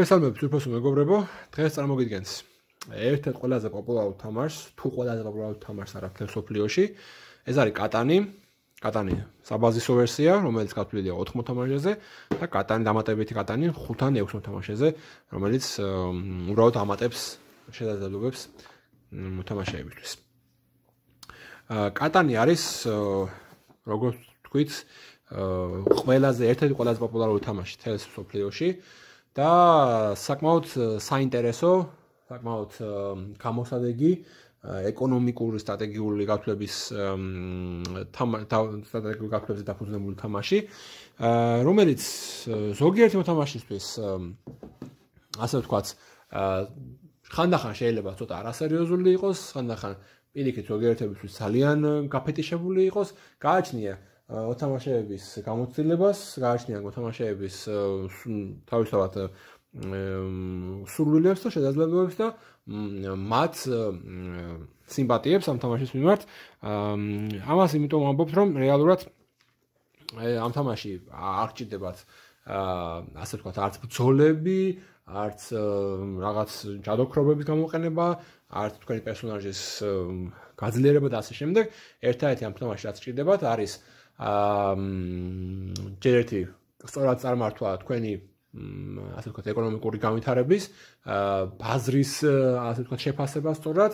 მოგესალმებით უფროსო მეგობრებო, დღეს წარმოგიდგენთ ერთ-ერთ ყველაზე პოპულარულ თამაშს, თუ ყველაზე პოპულარულ თამაშს არა მთელ მსოფლიოში. ეს არის კატანი. კატანი საბაზისო ვერსია, რომელიც გათვლილია 4 მოთამაშეზე და კატანი დამატებითი კატანი 5-ან 6 მოთამაშეზე, რომელიც უბრალოდ ამატებს შესაძლებლობებს მოთამაშეებისთვის. კატანი არის როგორც თქვით, ერთ-ერთი ყველაზე პოპულარული თამაში მთელ მსოფლიოში. და საკმაოდ საინტერესო, საკმაოდ გამოსადეგი ეკონომიკური სტრატეგიული გათვლების სტრატეგიული გათვლებზე დაფუძნებული თამაში, რომელიც ზოგიერთი მოთამაშისთვის ასე ვთქვათ, ხანდახან შეიძლება ცოტა არასერიოზული იყოს, ხანდახან პირიქით ზოგიერთებისთვის ძალიან გაფეტიშებული იყოს, გააჩნია მოთამაშეების გამოცდილებას, გააჩნია მოთამაშეების თავისთავად სურვილებს და შესაძლებლობებს და მათ სიმპათიებს ამ თამაშის მიმართ. ამას იმიტომ ვამბობთ, რომ რეალურად ამ თამაში არ გჭირდებათ ასე ვთქვათ, არც ბრძოლები, არც რაღაც ჯადოქრობების გამოყენება, არც თქვენი პერსონაჟის გაძლიერება და ასე შემდეგ. ერთ-ერთი ამ თამაში რაც გჭირდებათ არის ერთ-ერთი სწორად წარმართვა თქვენი ასე ვთქვათ ეკონომიკური განვითარების ბაზრის ასე ვთქვათ შეფასება სწორად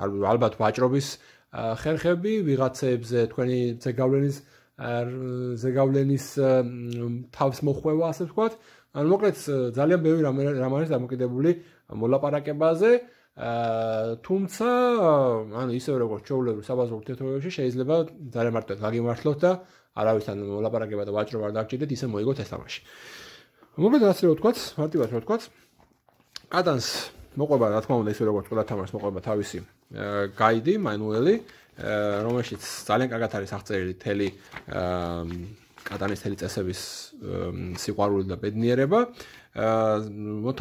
ალბათ ვაჭრობის ხერხები ვიღაცებზე თქვენი ზეგავლენის თავს მოხვევა ასე ვთქვათ ანუ მოკლედ ძალიან ბევრი რამ არის დამოკიდებული მოლაპარაკებაზე თუმცა ანუ ისევე როგორც ჩვეულებრივ საბაზრო ურთიერთობებში შეიძლება ძალიან მარტივად გაგიმართლოთ და არავისთან მოლაპარაკება და ვაჭრობა არ დაგჭირდეთ ისე მოიგოთ ეს თამაში. მოკლედ ასე რომ ვთქვათ, მარტივად რომ ვთქვათ, კატანს მოყვება რა თქმა უნდა ისე როგორც ყველა თამაშს მოყვება თავისი გაიდი, მანუელი, რომელშიც ძალიან კარგად არის აღწერილი მთელი კატანის მთელი წესების სიყვარული და ბედნიერება. ანუ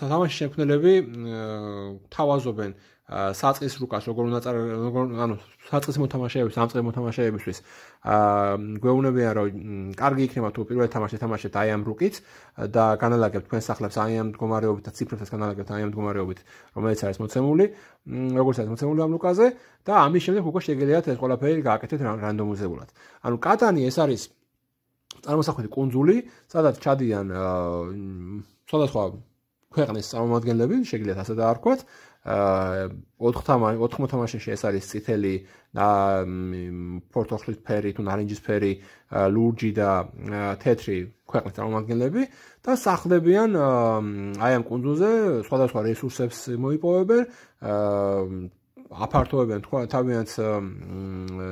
თამაშის შემქმნელები თავაზობენ საწყის რუკას როგორ უნდა ანუ საწყის მოთამაშეების, ამწყე მოთამაშეებისთვის გვეუბნებიან რომ კარგი იქნება თუ პირველ თამაშს ეთამაშეთ აი ამ რუკით და განალაგებთ თქვენ სახლებს აი ამ მდგომარეობით და ციფრებსაც განალაგებთ აი ამ მდგომარეობით, რომელიც არის მოცემული, როგორც არის მოცემული ამ რუკაზე და ამის შემდეგ უკვე შეგიძლიათ ეს ყველაფერი გააკეთეთ რანდომიზებულად. ანუ კატანი ეს არის წარმოსახველი კუნძული, სადაც ჩადიან სხვადასხვა ქვეყნის წარმომადგენლები, შეგიძლიათ ასე დაარქვათ. 4 მოთამაშეში ეს არის წითელი, ფორთოხლისფერი თუ ნარინჯისფერი, ლურჯი და თეთრი ქვეყნის წარმომადგენლები და სახლებიან აი ამ კუნძულზე სხვადასხვა რესურსებს მოიპოვებენ, აფართოვებენ თავიანთ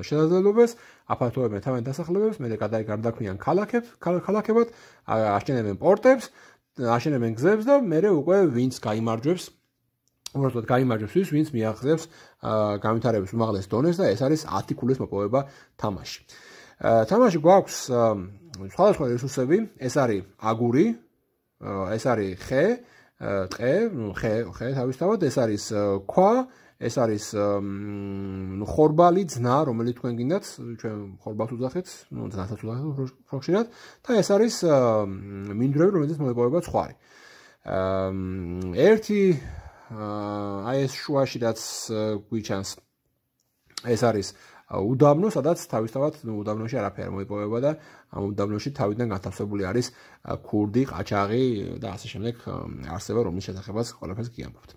შესაძლებლობებს, აფართოვებენ თავიანთ დასახლებებს, მე გარდაქმნიან ქალაქებად, აშენებენ პორტებს, აშენებენ გზებს და მე უკვე ვინც გაიმარჯვებს, უბრალოდ გაიმარჯვებს ის, ვინც მიაღწევს განვითარების უმაღლეს დონეს და ეს არის 10 ქულის მოპოვება თამაში. თამაში გვაქვს სხვადასხვა რესურსები, ეს არის აგური, ეს არის ხე, ხე თავისთავად, ეს არის ქვა, ეს არის ხორბალი, ძნა, რომელიც თქვენ გინდათ, ჩვენ ხორბალს უძახეთ, ძნასაც უძახეთ ხშირად და ეს არის მინდვრები, რომელზეც მოიპოვება ცხვარი. ერთი აი ეს შუაში რაც გვიჩანს, ეს არის უდაბნო, სადაც თავისთავად უდაბნოში არაფერი მოიპოვება და ამ უდაბნოში თავიდან განთავსებული არის ქურდი, ყაჩაღი და ასე შემდეგ არსება, რომლის შესახებაც ყველაფერს გიამბობთ.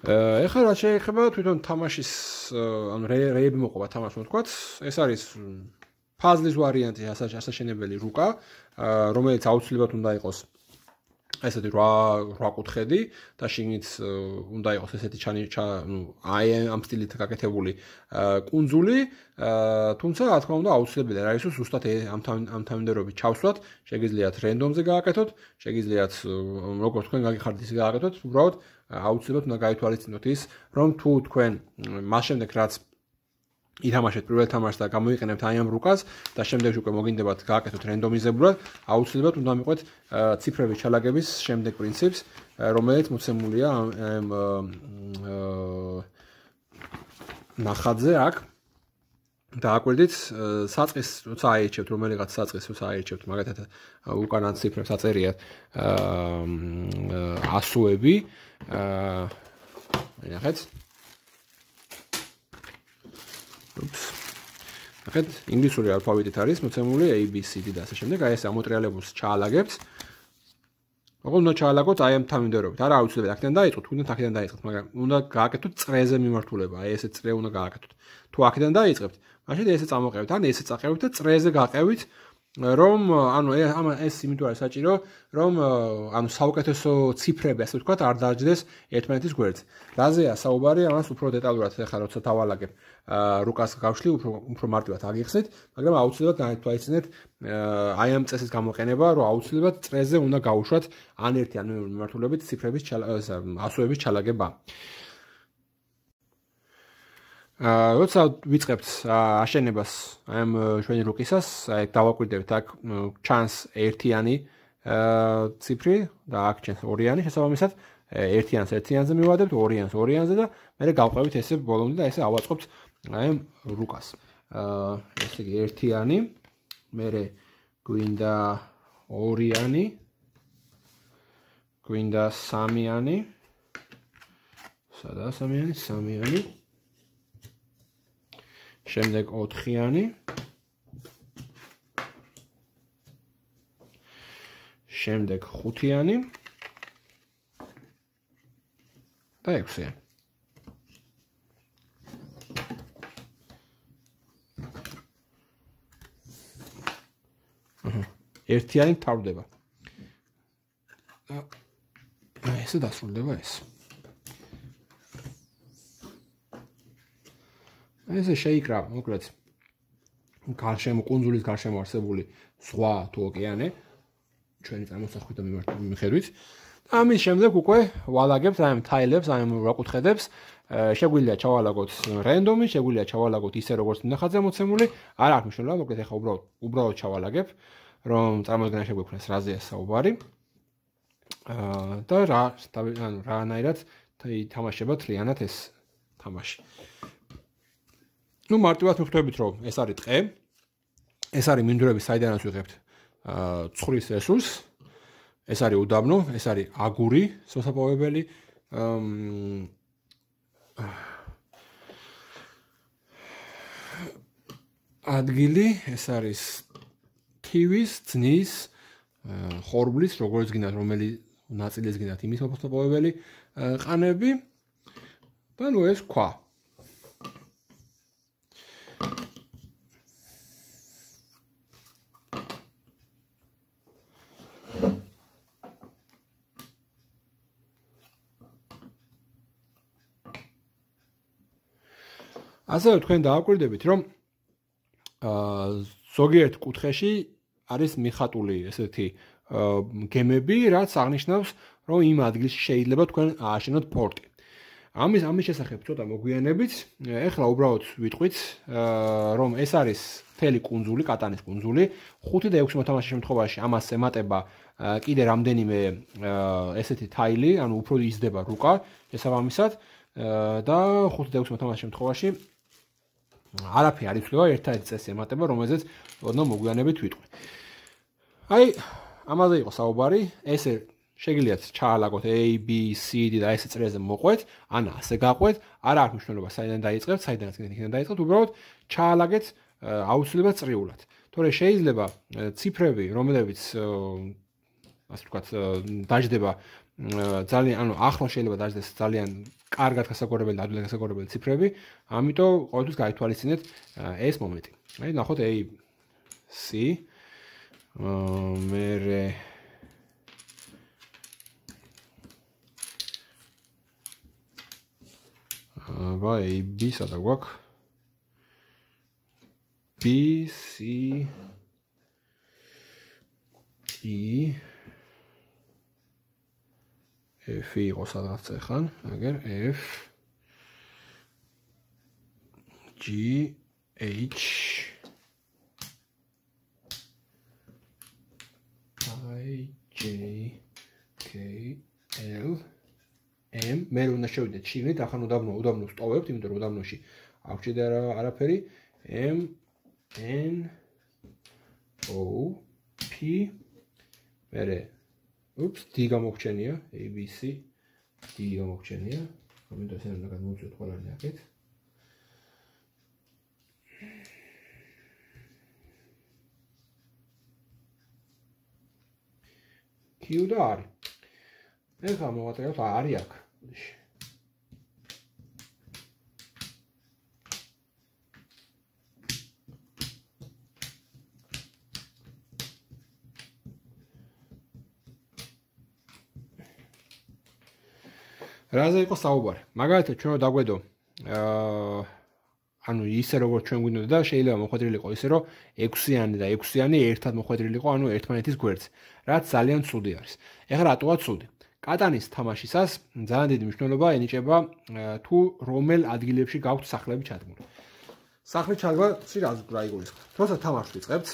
ეხლა რაც შეეხება თვითონ თამაშის ანუ რეები მოყვება თამაშს ვთქვათ, ეს არის ფაზლის ვარიანტი, ასაშენებელი რუკა, რომელიც აუცილებლად უნდა იყოს ესეთი 8 კუთხედი და შიგნით უნდა იყოს ესეთი აი ამ სტილით გაკეთებული კუნძული, თუმცა რა თქმა უნდა აუცილებელია რა ისო ზუსტად ამ თანმიმდევრობით ჩავსვათ, შეგიძლიათ რენდომზე გააკეთოთ, შეგიძლიათ როგორც თქვენ გაგიხარდეთ ისე გააკეთოთ, უბრალოდ აუცილებლად უნდა გაითვალისწინოთ ის, რომ თუ თქვენ მას შემდეგ რაც ითამაშეთ პირველ თამაშს და გამოიყენებთ აი ამ რუკას და შემდეგში უკვე მოგინდებათ გააკეთოთ რენდომიზებულად, აუცილებლად უნდა მიყვეთ ციფრების ჩალაგების შემდეგ პრინციპს, რომელიც მოცემულია ამ ნახატზე აქ. დააკვირდით საწყის როცა აირჩევთ რომელიღაც საწყის როცა აირჩევთ მაგათაც უკანან ციფრებს აწერიათ ასოები ნახეთ ნახეთ ინგლისური ალფავიტით არის მოცემული A B C D და ასე შემდეგ აი ეს ამოტრიალებულს ჩაალაგებთ ოღონდ უნდა ჩაალაგოთ აი ამ თანმიმდევრობით არა აუცილებლად აქედან დაიწყოთ თუნდაც აქედან დაიწყოთ მაგრამ უნდა გააკეთოთ წრეზე მიმართულება აი ესე წრე უნდა გააკეთოთ თუ აქედან დაიწყებთ მაშინ ესე წამოყევით ან ესე წაყევით და წრეზე გაყევით რომ ანუ ეს იმიტომ არის საჭირო რომ ანუ საუკეთესო ციფრები ასე ვთქვათ არ დაჯდეს ერთმანეთის გვერდზე რაზეა საუბარი ამას უფრო დეტალურად ახლა როცა დავალაგებ რუკას გავშლი უფრო მარტივად აგიხსნით მაგრამ აუცილებლად განეთვალისწინეთ აი ამ წესის გამოყენება რომ აუცილებლად წრეზე უნდა გაუშვათ ან ერთი ან მეორე მიმართულებით ციფრების ასოების ჩალაგება როცა ვიწყებთ აშენებას აი ამ ჩვენი რუკისას აი დავაკვირდებით აქ ჩანს ერთიანი ციფრი და აქ ჩანს ორიანი შესაბამისად ერთიანს ერთიანზე მივადებთ ორიანს ორიანზე და მე გავყვებით ესე ბოლომდე და ესე ავაწყობთ აი ამ რუკას ესე იგი ერთიანი მე გვინდა ორიანი გვინდა სამიანი სადა სამიანი სამიანი შემდეგ 4-იანი შემდეგ 5-იანი და 6-იანი ერთიანი თავდება ესე დასრულდება ეს ესე შეიკრა, მოკლედ გარშემო კუნძულის გარშემო არსებული ზღვა თუ ოკეანე ჩვენი წარმოსახვით და მიხედვით. ამის შემდეგ უკვე ვალაგებთ აი ამ თაილებს, აი ამ რაკუთხედებს, შეგვიძლია ჩავალაგოთ რენდომი, შეგვიძლია ჩავალაგოთ ისე როგორც ნახატზე მოცემული, არ აქვს მნიშვნელობა, მოკლედ ახლა უბრალოდ ჩავალაგებ, რომ წარმოედგენა შეგვექნას რაზეა საუბარი. და რანაირად ითამაშება თლიანად ეს თამაში. მარტივად მიხვდებით რომ ეს არის ტყე ეს არის მინდვრები საიდანაც ვიღებთ ცხვრის რესურსს ეს არის უდაბნო ეს არის აგური მოსაპოვებელი ადგილი ეს არის თივის ძნის ხორბლის როგორც გინდათ რომელი ნაწილის გინდათ იმის მოსაპოვებელი ყანები და ნუ ეს ქვა ასევე თქვენ დააკვირდებით რომ ზოგიერთ კუთხეში არის მიხატული ესეთი გემები რაც აღნიშნავს რომ იმ ადგილში შეიძლება თქვენ ააშენოთ პორტი ამის შესახებ ცოტა მოგვიანებით ეხლა უბრალოდ ვიტყვით რომ ეს არის მთელი კუნძული კატანის კუნძული 5 და 6 მოთამაშის შემთხვევაში ამას ემატება კიდე რამდენიმე ესეთი თაილი ანუ უფრო იზრდება რუკა შესაბამისად და 5 და 6 მოთამაშის შემთხვევაში არაფერი არ იცვლება ერთ-ერთი წესი ემატება რომელზეც ოდნავ მოგვიანებით ვიტყვი აი ამაზე იყო საუბარი ესე შეგიძლიათ ჩაალაგოთ A B C D და ესე წრეზე მოყვეთ ან ასე გაყვეთ არ აქვს მნიშვნელობა საიდან დაიწყებთ საიდანაც იქიდან დაიწყებთ უბრალოდ ჩაალაგეთ აუცილებლად წრიულად თორე შეიძლება ციფრები რომლებიც ასე ვთქვათ დაждდება ძალიან ანუ ახლა შეიძლება დაждდეს ძალიან კარგად გასაგვარებელი და ადვილად გასაგვარებელი ციფრები ამიტომ ყოველთვის გაითვალისწინეთ ეს მომენტი აი ნახოთ A C მერე აბა A B სადა გვაქვს B C E F იყო სადღაც ეხან, აგერ F G H I J K L M მე უნდა შევიდეთ შიგნით, ახან უდაბნოს ტოვებთ, იმიტომ რომ უდაბნოში არ გვჭირდა არაფერი M N O P მერე D გამოგჩენია ABC D გამოგჩენია ამიტომ ეს უნდა გადმოვწვეთ ყველანი აქეთ Q და R ეხლა მოვაწეროთ R აქ რაზე იყო საუბარი? მაგალითად ჩვენ დაგვედო ანუ ისე როგორც ჩვენ გვინდოდა და შეიძლება მოხვედრილი იყო ისე რომ 6-იანი და 6-იანი ერთად მოხვედრილი იყო ანუ ერთმანეთის გვერდზე, რაც ძალიან ცუდი არის. ეხლა რატოა ცუდი? კატანის თამაშისას ძალიან დიდი მნიშვნელობა ენიჭება თუ რომელ ადგილებში გაქვთ სახლები ჩადგმული. სახლის ჩადგმა რა იგულისხმება? თორსა თამაშს ვიწყებთ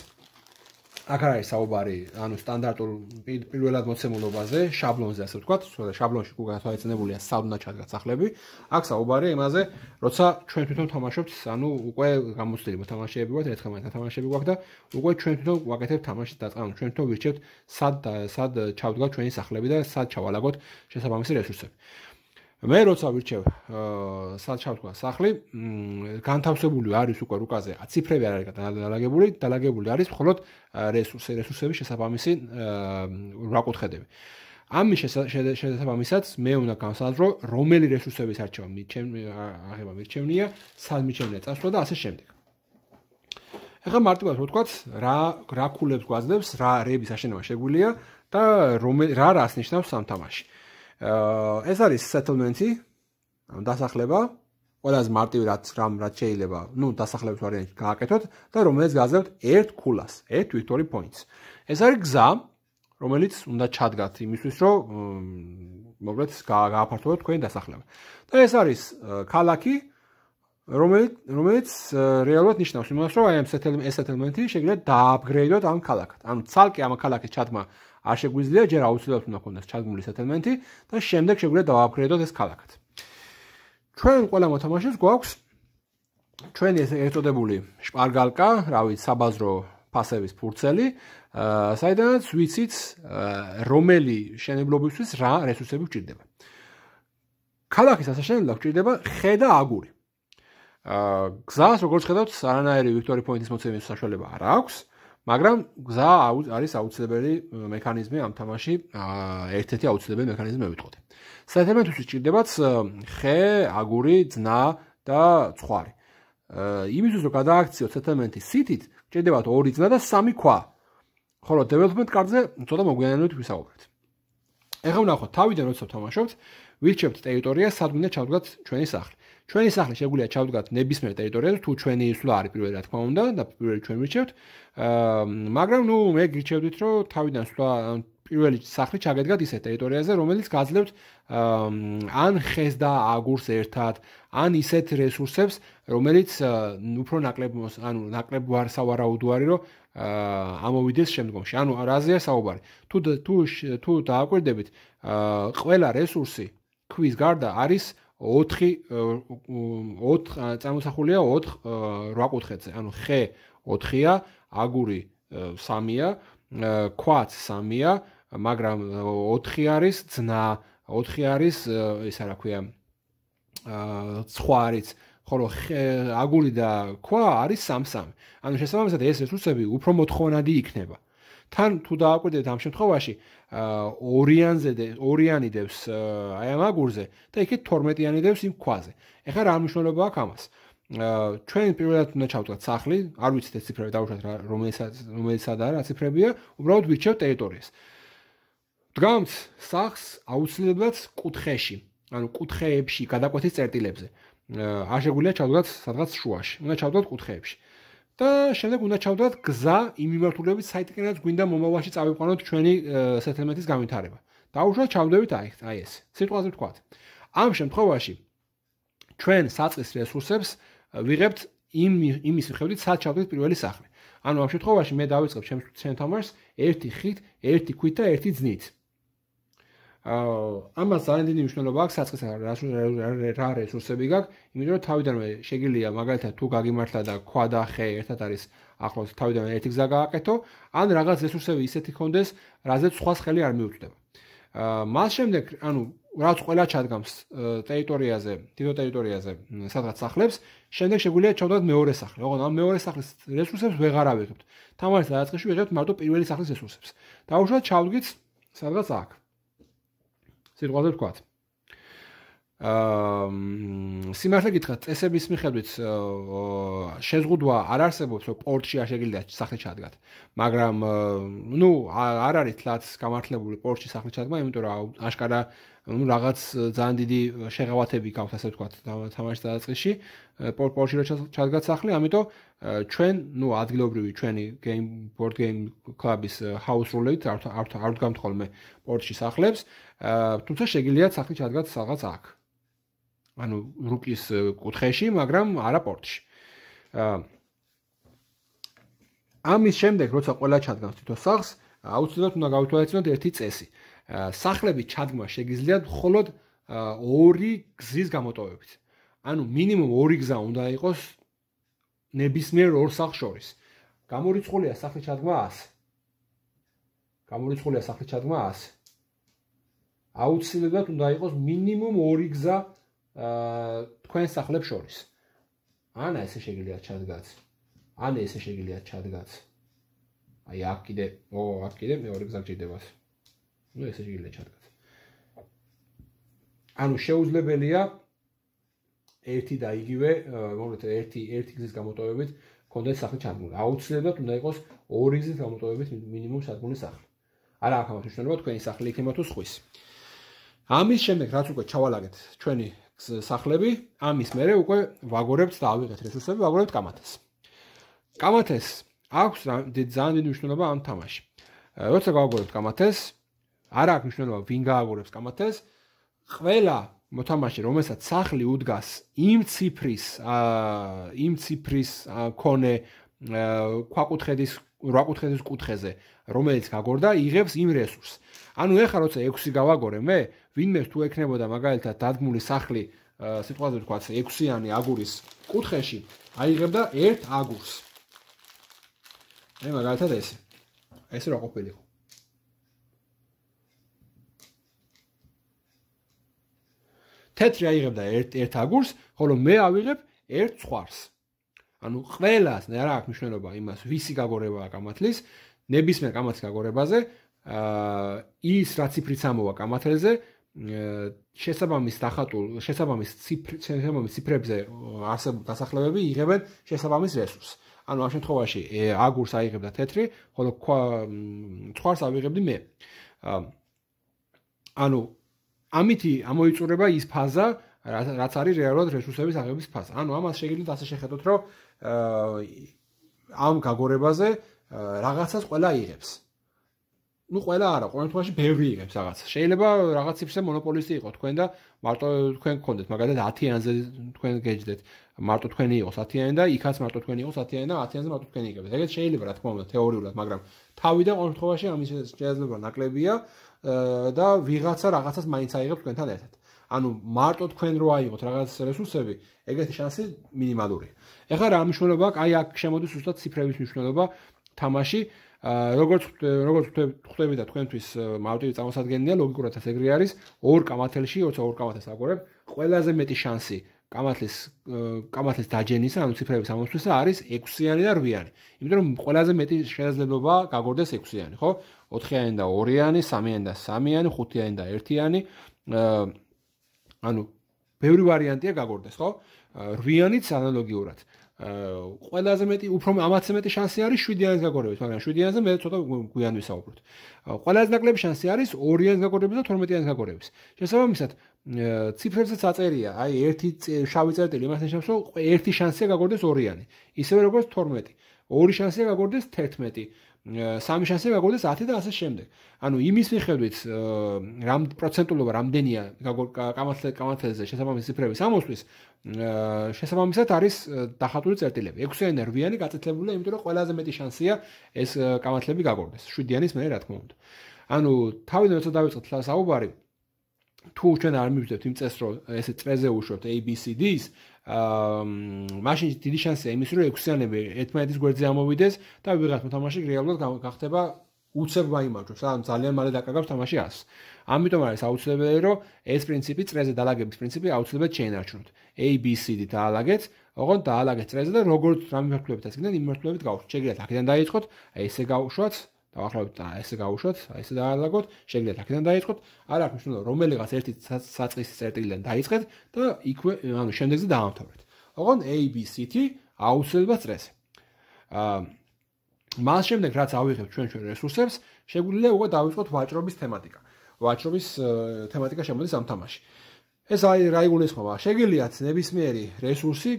აქ არის საუბარი, ანუ სტანდარტულ პირველად მოცემულობაზე, შაბლონზე ასე ვთქვათ, შაბლონში გათვალისწინებულია სად უნდა ჩადგათ სახლები. აქ საუბარი იმაზე, როცა ჩვენ თვითონ თამაშობთ, ანუ უკვე გამოცდილი მოთამაშეები ვართ, ერთხელ თამაშები გვაქვს და უკვე ჩვენ თვითონ ვაკეთებთ თამაშის დაწყებას, ჩვენ თვითონ ვირჩევთ სად ჩავდგათ ჩვენი სახლები და სად ჩავალაგოთ შესაბამისი რესურსები. მე როცა ვირჩევ სად ჩავდგა სახლი, განთავსებული არის უკვე რუკაზე, ციფრები არ არის დალაგებული არის მხოლოდ რესურსების შესაბამისი რაკუთხედები. ამის შესაბამისად მე უნდა განსაზღვრო, რომელი რესურსების არჩევა მირჩევნია, სად მირჩევნია წასვლა და ასე შემდეგ. ეხლა მარტივად ვთქვათ, რა ქულებს გვაძლევს, რა რების აშენება შეგვიძლია და რა რას ნიშნავს ამ თამაში. ეს არის settlement-ი, დასახლება, ყველაზე მარტივი რაც შეიძლება, დასახლების ვარიანტი გააკეთოთ და რომელიც გააძლევთ ერთ ქულას, ერთ victory points. ეს არის გზა, რომელიც უნდა ჩადგათ იმისთვის, რომ მოკლედ გააფართოვოთ თქვენი დასახლება. და ეს არის ქალაქი, რომელიც რეალურად ნიშნავს იმას, რომ აი ამ settlement-ი შეგვიძლია დააპგრეიდოთ ამ ქალაქად. ანუ ცალკე ამ ქალაქის ჩადგმა არ შეგვიძლია, ჯერ აუცილებლად უნდა ქონდეს ჩადგმული settlement-ი და შემდეგ შეგვიძლია დავაპგრეიდოთ ეს ქალაქად. ჩვენ ყველა მოთამაშეს გვაქვს ჩვენი ეს ერთოდებული შპარგალკა, საბაზრო ფასების ფურცელი, საიდანაც ვიცით, რომელი მშენებლობისთვის რა რესურსები გვჭირდება. ქალაქის ასაშენებლად გვჭირდება ხე და აგური. გზას როგორც ხედავთ, არანაირი victory point-ის მოცემის საშუალება არ აქვს. მაგრამ გზა არის აუცილებელი მექანიზმი ამ თამაში, ერთ-ერთი აუცილებელი მექანიზმი მე ვიტყოდი. settlement-ისთვის ჭირდებათ ხე, აგური, ძნა და ცხვარი. იმისთვის რომ გადააქციოთ settlement-ი სიტით, ჭირდებათ 2 ძნა და 3 ქვა. ხოლო development card-ზე ცოტა მოგვიანებით ვისაუბრებთ. ეხლა ვნახოთ, თავიდან როცა ვთამაშობთ, ვირჩევთ ტერიტორიას, სად უნდა ჩავდგათ ჩვენი სახლი. ჩვენი სახლი შეგვიძლია ჩავდგათ ნებისმიერ ტერიტორიაზე, თუ ჩვენი ისვლა არის პირველი რა თქმა უნდა და პირველი ჩვენ ვირჩევთ. მაგრამ მე გირჩევდით, რომ თავიდან სვლა პირველი სახლი ჩაგედგათ ისეთ ტერიტორიაზე, რომელიც გაძლევთ ან ხეს და აგურს ერთად, ან ისეთ რესურსებს, რომელიც უფრო ნაკლებ ვარ სავარაუდო არის, რომ ამოვიდეს შემდგომში. ანუ რაზეა საუბარი? თუ დააკვირდებით, ყველა რესურსი ქვის გარდა არის 4 წარმოსახულია 4 რაკუთხედზე. ანუ ხე 4-ია, აგური 3-ია, ქვაც 3-ია, მაგრამ 4 არის ძნა, 4 არის ისა რა ქვია, სხვა არის, ხოლო აგური და ქვა არის 3-3. ანუ შესაბამისად ეს რესურსები უფრო მოთხოვნადი იქნება. თან თუ დააკვირდებით ამ შემთხვევაში ორიანი დევს აი ამ აგურზე და იქით 12-იანი დევს იმ ქვაზე. ეხლა რა მნიშვნელობა აქვს ამას? ჩვენ პირველად უნდა ჩავდგათ სახლი, არ ვიცით ეს ციფრები დავუშვათ რომელიცაა და რა ციფრებია, უბრალოდ ვირჩევთ ტერიტორიას. დგამთ სახლს აუცილებლად კუთხეში, ანუ კუთხეებში, გადაკვეთის წერტილებზე. არ შეგვიძლია ჩავდგათ სადღაც შუაში, უნდა ჩავდგათ კუთხეებში. და შემდეგ უნდა ჩავდგათ გზა იმ მიმართულებით, საიდანაც გვინდა მომავალში წავიყვანოთ ჩვენი settlement-ის განვითარება. დაუშვათ ჩავდებით აი ეს. სიტყვაზე ვთქვათ. ამ შემთხვევაში ჩვენ საწყის რესურსებს ვიღებთ იმის მიხედვით, სად ჩავდეთ პირველი სახლი. ანუ ამ შემთხვევაში მე დავიწყებ ჩემ თამაშს 1 ხით, 1 ქვით და 1 ძნით. ამას ძალიან დიდი მნიშვნელობა აქვს საწყის რა რესურსები გაქვს, იმიტომ რომ თავიდანვე შეგიძლია მაგალითად თუ გაგიმართლა და ქვა და ხე ერთად არის ახლოს თავიდანვე ერთი გზა გააკეთო, ან რაღაც რესურსები ისეთი ქონდეს, რაზეც სხვას ხელი არ მიუწვდება. მას შემდეგ, ანუ რაც ყველა ჩადგამს ტერიტორიაზე, თითო ტერიტორიაზე სადღაც სახლებს, შემდეგ შეგვიძლია ჩავდოთ მეორე სახლი. ოღონდ ამ მეორე სახლის რესურსებს ვეღარ ავიღებთ. თამაშის დაწყებაში ვიღებთ მარტო პირველი სახლის რესურსებს. დაუშვათ ჩავდგით სადღაც აქ. სიტყვაზე ვთქვათ. სიმართლე გითხრათ, წესების მიხედვით შეზღუდვა არ არსებობს, რომ პორტში არ შეგიძლიათ სახლი ჩადგათ. მაგრამ ნუ არ არის თლაც გამართლებული პორტში სახლი ჩადგმა, იმიტომ რომ აშკარა რაღაც ძალიან დიდი შეღავათები გაქვთ, ასე ვთქვათ, თამაშის დაწყებაში, პორტში რო ჩადგათ სახლი, ამიტომ ჩვენ, ნუ ადგილობრივი ჩვენი ბორდგეიმ კლუბის ჰაუს რულით არ ვდგამთ ხოლმე პორტში სახლებს, თუმცა შეგიძლიათ სახლი ჩადგათ რაღაც აქ. ანუ რუკის კუთხეში, მაგრამ არა პორტში. ამის შემდეგ, როცა ყველა ჩადგამს თვითონ სახლს, აუცილებლად უნდა გავითვალისწინოთ ერთი წესი. სახლები ჩადგმა შეგიძლიათ მხოლოდ ორი გზის გამოტოვებით. ანუ მინიმუმ ორი გზა უნდა იყოს ნებისმიერ ორ სახლს შორის. გამორიცხულია სახლის ჩადგმა 100. გამორიცხულია სახლის ჩადგმა 100. აუცილებლად უნდა იყოს მინიმუმ ორი გზა თქვენ სახლებს შორის. ან ესე შეგიძლიათ ჩადგაც. ან ესე შეგიძლიათ ჩადგაც. აი აქ კიდე მეორე გზა გჭირდებათ. ნუ ესე შეგიძლიათ ჩადგაც. ანუ შეუძლებელია ერთი და იგივე, მოკლედ ერთი გზის გამოტოვებით კონდეთ სახლი ჩადგმული. აუცილებლად უნდა იყოს ორი გზის გამოტოვებით მინიმუმ ჩადგმული სახლი. არა აქვს ამას მნიშვნელობა თქვენი სახლი იქნება თუ სხვისი. ამის შემდეგ რაც უკვე ჩავალაგეთ ჩვენი სახლები, ამის მერე უკვე ვაგორებთ და ავიღეთ რესურსები, ვაგორებთ კამათეს. კამათეს აქვს ძალიან დიდი მნიშვნელობა ამ თამაში. როცა გავაგორებთ კამათეს, არ აქვს მნიშვნელობა ვინ გააგორებს კამათეს, ყველა მოთამაშე, რომელსაც სახლი უდგას იმ ციფრის მქონე რვაკუთხედის კუთხეზე, რომელიც გაგორდა, იღებს იმ რესურსს. ანუ ეხლა როცა 6 გავაგორე მე, ვინმე თუ ექნებოდა მაგალითად დადგმული სახლი, სიტყვაზე ვთქვათ, 6-იანი აგურის კუთხეში, აიღებდა 1 აგურს. მე მაგალითად ესე რა ყოფილიყო. თეთრი აიღებდა 1 აგურს, ხოლო მე ავიღებ 1 ცხვარს. ანუ ყველას რა აქვს მნიშვნელობა იმას, ვისი გაგორებაა კამათლის, ნებისმიერ კამათის გაგორებაზე, ის რა ციფრიც ამოვა კამათელზე, შესაბამის ციფრებზე არსებულ დასახლებები იღებენ შესაბამის რესურსს. ანუ ამ შემთხვევაში აგურს აიღებდა თეთრი, ხოლო ცხვარს ავიღებდი მე. ანუ ამითი ამოიწურება ის ფაზა, რაც არის რეალურად რესურსების აღების ფაზა. ანუ ამას შეგიძლიათ ასე შეხედოთ, რომ ამ გაგორებაზე რაღაცას ყველა იღებს. ნუ ყველა არა, ყოველ შემთხვევაში ბევრი იღებს რაღაცას. შეიძლება რაღაც ციფრზე მონოპოლისტი იყოს თქვენ და მარტო თქვენ გქონდეთ, მაგალითად 10-იანზე თქვენ გეჯდეთ, მარტო თქვენი იყოს 10-იანი და იქაც მარტო თქვენი იყოს 10-იანი და 10-იანზე მარტო თქვენი იღებთ. ეგეც შეიძლება რა თქმა უნდა თეორიულად, მაგრამ თავიდან ყოველ შემთხვევაში ამის შეიძლება ნაკლებია და ვიღაცა რაღაცას მაინც აიღებს თქვენთან ერთად. ანუ მარტო თქვენ რო აიღოთ რაღაც რესურსები, ეგეთი შანსი მინიმალურია. ეხლა რა მნიშვნელობა აქვს? აი აქ შემოდის ზუსტად ციფრების მნიშვნელობა თამაში. როგორც ხვდები და თქვენთვის მარტივი წარმოსადგენია, ლოგიკურადაც ეგრე არის, ორ კამათელში, როცა ორ კამათელს აგორებ, ყველაზე მეტი შანსი კამათლის დაჯენისა, ანუ ციფრების ამოსვლისა არის 6-იანი და 8-იანი. იმიტომ რომ ყველაზე მეტი შესაძლებლობა გაგორდეს 6-იანი, ხო? 4-იანი და 2-იანი, 3-იანი და 3-იანი, 5-იანი და 1-იანი. ანუ ბევრი ვარიანტია გაგორდეს, ხო? 8-იანიც ანალოგიურად. ყველაზე მეტი, უფრო ამათზე მეტი შანსი არის 7-იანის გაგორების, მაგრამ 7-იანზე მე ცოტა გვიან ვისაუბროთ. ყველაზე ნაკლები შანსი არის 2-იანის გაგორების და 12-იანის გაგორების. შესაბამისად, ციფრებსაც აწერია, აი 1 შავი წერტილი იმას ნიშნავს, რომ 1 შანსია გაგორდეს 2-იანი. ისევე როგორც 12, 2 შანსია გაგორდეს 11, 3 შანსია გაგორდეს 10 და ასე შემდეგ. ანუ იმის მიხედვით პროცენტულობა რამდენია კამათელზე შესაბამის ციფრების ამოსვლის, შესაბამისად არის დახატული წერტილები. 6-იანი და 8-იანი გაწეთლებულია, იმიტომ რომ ყველაზე მეტი შანსია ეს კამათლები გაგორდეს. 7-იანის მერე რა თქმა უნდა. ანუ თავიდან როცა დავიწყეთ საუბარი, თუ ჩვენ არ მივხვდეთ იმ წესს, რომ ესე წრეზე უშვებთ ABCD-ს, მაშინ დიდი შანსია იმის, რომ 6-იანები ერთმანეთის გვერდზე ამოვიდეს და ვიღაც მოთამაშე რეალურად გახდება უცებ გაიმარჯვებს, ან ძალიან მალე დაკარგავს თამაში 100-ს. ამიტომ არის აუცილებელი, რომ ეს პრინციპი, წრეზე დაალაგების პრინციპი აუცილებლად შეინარჩუნოთ. ABCD დაალაგეთ, ოღონდ დაალაგეთ წრეზე და როგორც რამე მიმართულებით ასკიდან იმ მიმართულებით გავუშვათ. შეგიძლიათ აქედან დაიწყოთ, ესე გავუშვათ, დავახლავთ ესე გავუშვათ, ესე დაალაგოთ, შეგიძლიათ აქედან დაიწყოთ, არ აქვს მნიშვნელობა, რომელიღაც ერთი საწყისის წერტილიდან დაიწყეთ და იქვე, ანუ შემდეგზე დაამთავრეთ. ოღონდ ABCD აუცილებლად წრეზე. მას შემდეგ რაც ავიღებთ ჩვენ რესურსებს, შეგვიძლია უკვე დავიწყოთ ვაჭრობის თემატიკა. ვაჭრობის თემატიკა შემოდის ამ თამაში. ეს რა იგულისხმება? შეგიძლიათ ნებისმიერი რესურსი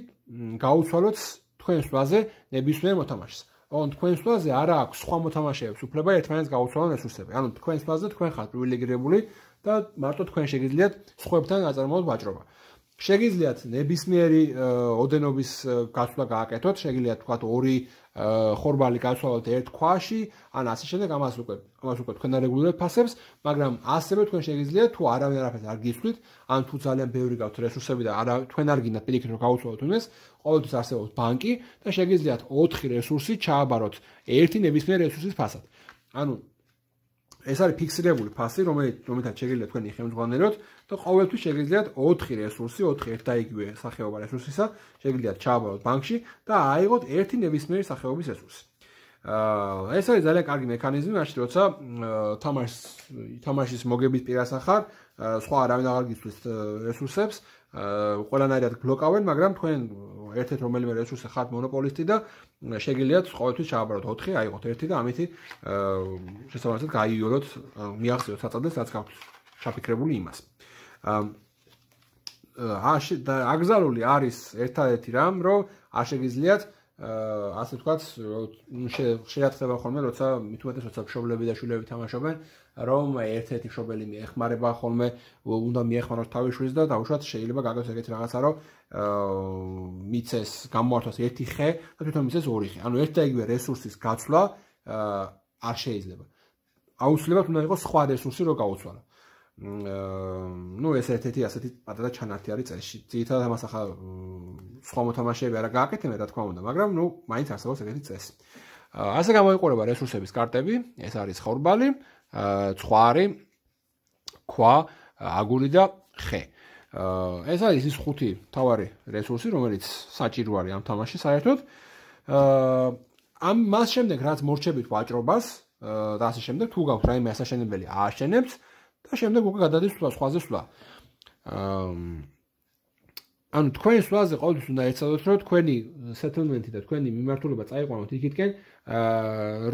გაუცვალოთ თქვენს ვლაზე ნებისმიერ მოთამაშეს. ოღონდ თქვენს ვლაზე არ აქვს სხვა მოთამაშეებს უფლება ერთმანეთს გაუცვალონ რესურსები. ანუ თქვენს ვლაზე თქვენ ხართ პრივილეგირებული და მარტო თქვენ შეგიძლიათ სხვებთან აწარმოოთ ვაჭრობა. შეგიძლიათ ნებისმიერი ოდენობის გაცვლა გააკეთოთ, შეგიძლიათ თქვათ 2 ხორბალი გაცვალოთ ერთ ქვაში, ან ასე შემდეგ, ამას უკვე თქვენ არეგულირებთ ფასებს, მაგრამ ასევე თქვენ შეგიძლიათ თუ არავინ არაფერს არ გიცვლით, ან თუ ძალიან ბევრი გაქვთ რესურსები და თქვენ არ გინდათ პირიქით რომ გაუცვალოთ იმას, ყოველთვის არსებობს ბანკი და შეგიძლიათ 4 რესურსი ჩააბაროთ ერთი ნებისმიერ რესურსის ფასად. ანუ ეს არის ფიქსირებული ფასი, რომელთაც შეგიძლიათ თქვენი ხელმძღვანელოთ და ყოველთვის შეგიძლიათ 4 რესურსი, 4 ერთ და იგივე სახეობა რესურსისა, შეგიძლიათ ჩააბაროთ ბანკში და აიღოთ ერთი ნებისმიერი სახეობის რესურსი. ეს არის ძალიან კარგი მექანიზმი, მაშინ როცა თამაშის მოგების პირას ახარ, სხვა არავინ აღარ გიცვლის რესურსებს, ყველანაირად ბლოკავენ, მაგრამ თქვენ ერთ-ერთ რომელიმე რესურსზე ხართ მონოპოლისტი და შეგიძლიათ ყოველთვის ჩააბაროთ 4, აიღოთ ერთი და ამით შესაბამისად გაიოლოთ, მიაღწიოთ საწადეს, რაც გაქვთ ჩაფიქრებული იმას. აკრძალული არის ერთ-ერთი რამ, რომ არ შეგიძლიათ ასე ვთქვათ, შეაცხება ხოლმე, როცა მithumetes როცა მშობლები და შვილები თამაშობენ, რომ ერთ-ერთი მშობელი მიეხმარება ხოლმე, უნდა მიეხმაროს თავის შვილს და დაუშვათ შეიძლება გაგოს ეგეთი რაღაცა, რომ მიცეს გამოართვას ერთი ხე და თვითონ მიცეს 2 ხე. ანუ ერთ და იგივე რესურსის გაცვლა არ შეიძლება. აუცილებლად უნდა იყოს სხვა რესურსი, რომ გაუცვალო. ну ეს ერთ-ერთი ასეთი პატარა ჩანართი არის წელში. ძირითადად ამას ახლა სხვა მოთამაშეები არა გააკეთებენ, რა თქმა უნდა, მაგრამ ну მაინც არსებობს ეგეთი წესი. ასე გამოიყურება რესურსების კარტები, ეს არის ხორბალი, ცხვარი, ქვა, აგური და ხე. ეს არის ის 5 მთავარი რესურსი, რომელიც საჭირო არის ამ თამაშში საერთოდ. მას შემდეგ რაც მორჩებით ვაჭრობას და ასე შემდეგ, თუ გაქვთ რაიმე ასაშენებელი ააშენებთ და შემდეგ უკვე გადადის სხვაზე სვლა. ანუ თქვენს სვლაზე ყოველთვის უნდა ეცადოთ, რომ თქვენი settlement-ი და თქვენი მიმართულება წაიყვანოთ იქითკენ,